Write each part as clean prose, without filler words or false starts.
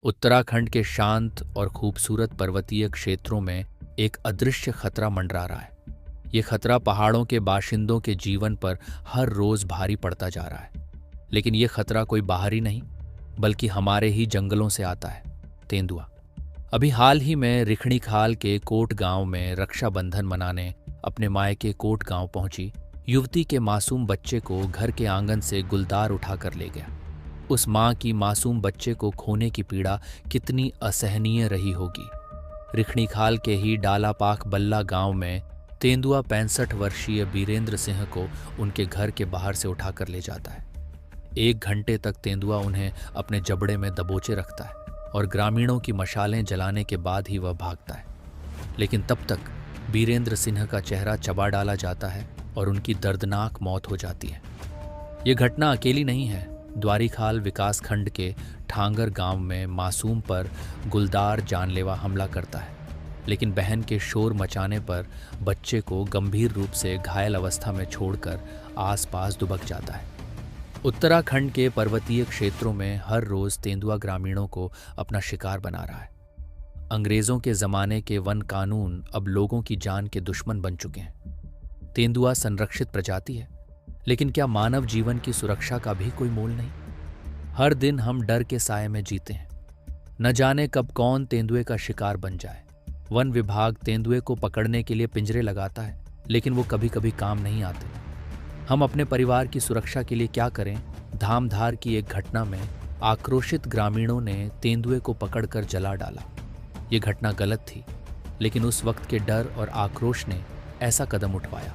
उत्तराखंड के शांत और खूबसूरत पर्वतीय क्षेत्रों में एक अदृश्य खतरा मंडरा रहा है। ये खतरा पहाड़ों के बाशिंदों के जीवन पर हर रोज भारी पड़ता जा रहा है। लेकिन ये खतरा कोई बाहरी नहीं, बल्कि हमारे ही जंगलों से आता है। तेंदुआ। अभी हाल ही में रिखणीखाल के कोट गांव में रक्षाबंधन मनाने अपने मायके कोट गांव पहुंची युवती के मासूम बच्चे को घर के आंगन से गुलदार उठाकर ले गया। उस माँ की मासूम बच्चे को खोने की पीड़ा कितनी असहनीय रही होगी। रिखणीखाल के ही डालापाख बल्ला गांव में तेंदुआ 65 वर्षीय बीरेंद्र सिंह को उनके घर के बाहर से उठाकर ले जाता है। 1 घंटे तक तेंदुआ उन्हें अपने जबड़े में दबोचे रखता है और ग्रामीणों की मशालें जलाने के बाद ही वह भागता है। लेकिन तब तक बीरेंद्र सिंह का चेहरा चबा डाला जाता है और उनकी दर्दनाक मौत हो जाती है। ये घटना अकेली नहीं है। द्वारीखाल विकासखंड के ठांगर गांव में मासूम पर गुलदार जानलेवा हमला करता है, लेकिन बहन के शोर मचाने पर बच्चे को गंभीर रूप से घायल अवस्था में छोड़कर आसपास दुबक जाता है। उत्तराखंड के पर्वतीय क्षेत्रों में हर रोज तेंदुआ ग्रामीणों को अपना शिकार बना रहा है। अंग्रेजों के जमाने के वन कानून अब लोगों की जान के दुश्मन बन चुके हैं। तेंदुआ संरक्षित प्रजाति है, लेकिन क्या मानव जीवन की सुरक्षा का भी कोई मोल नहीं? हर दिन हम डर के साए में जीते हैं। न जाने कब कौन तेंदुए का शिकार बन जाए। वन विभाग तेंदुए को पकड़ने के लिए पिंजरे लगाता है, लेकिन वो कभी कभी काम नहीं आते। हम अपने परिवार की सुरक्षा के लिए क्या करें? धामधार की एक घटना में आक्रोशित ग्रामीणों ने तेंदुए को पकड़कर जला डाला। ये घटना गलत थी, लेकिन उस वक्त के डर और आक्रोश ने ऐसा कदम उठवाया।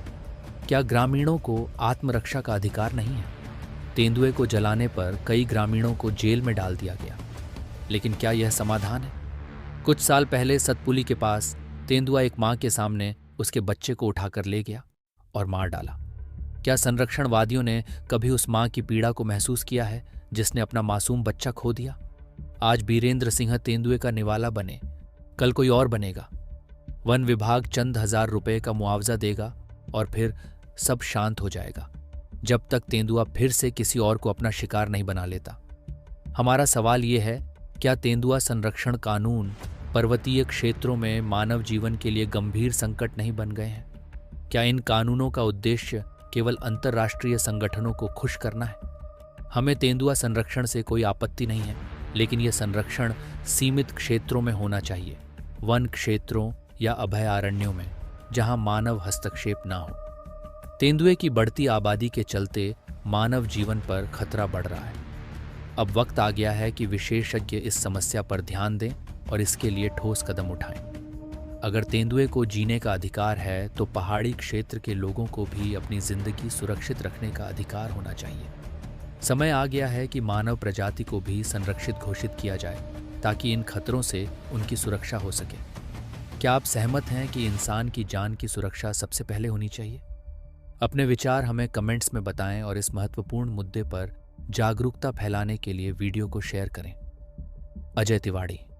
क्या ग्रामीणों को आत्मरक्षा का अधिकार नहीं है? तेंदुए को जलाने पर कई ग्रामीणों को जेल में डाल दिया गया, लेकिन क्या यह समाधान है? कुछ साल पहले सतपुली के पास तेंदुआ एक मां के सामने उसके बच्चे को उठाकर ले गया और मार डाला। क्या संरक्षणवादियों ने कभी उस मां की पीड़ा को महसूस किया है जिसने अपना मासूम बच्चा खो दिया? आज बीरेंद्र सिंह तेंदुए का निवाला बने, कल कोई और बनेगा। वन विभाग चंद हजार रुपए का मुआवजा देगा और फिर सब शांत हो जाएगा, जब तक तेंदुआ फिर से किसी और को अपना शिकार नहीं बना लेता। हमारा सवाल ये है, क्या तेंदुआ संरक्षण कानून पर्वतीय क्षेत्रों में मानव जीवन के लिए गंभीर संकट नहीं बन गए हैं? क्या इन कानूनों का उद्देश्य केवल अंतर्राष्ट्रीय संगठनों को खुश करना है? हमें तेंदुआ संरक्षण से कोई आपत्ति नहीं है, लेकिन यह संरक्षण सीमित क्षेत्रों में होना चाहिए, वन क्षेत्रों या अभयारण्यों में, जहां मानव हस्तक्षेप ना हो। तेंदुए की बढ़ती आबादी के चलते मानव जीवन पर खतरा बढ़ रहा है। अब वक्त आ गया है कि विशेषज्ञ इस समस्या पर ध्यान दें और इसके लिए ठोस कदम उठाएं। अगर तेंदुए को जीने का अधिकार है, तो पहाड़ी क्षेत्र के लोगों को भी अपनी जिंदगी सुरक्षित रखने का अधिकार होना चाहिए। समय आ गया है कि मानव प्रजाति को भी संरक्षित घोषित किया जाए, ताकि इन खतरों से उनकी सुरक्षा हो सके। क्या आप सहमत हैं कि इंसान की जान की सुरक्षा सबसे पहले होनी चाहिए? अपने विचार हमें कमेंट्स में बताएं और इस महत्वपूर्ण मुद्दे पर जागरूकता फैलाने के लिए वीडियो को शेयर करें। अजय तिवारी।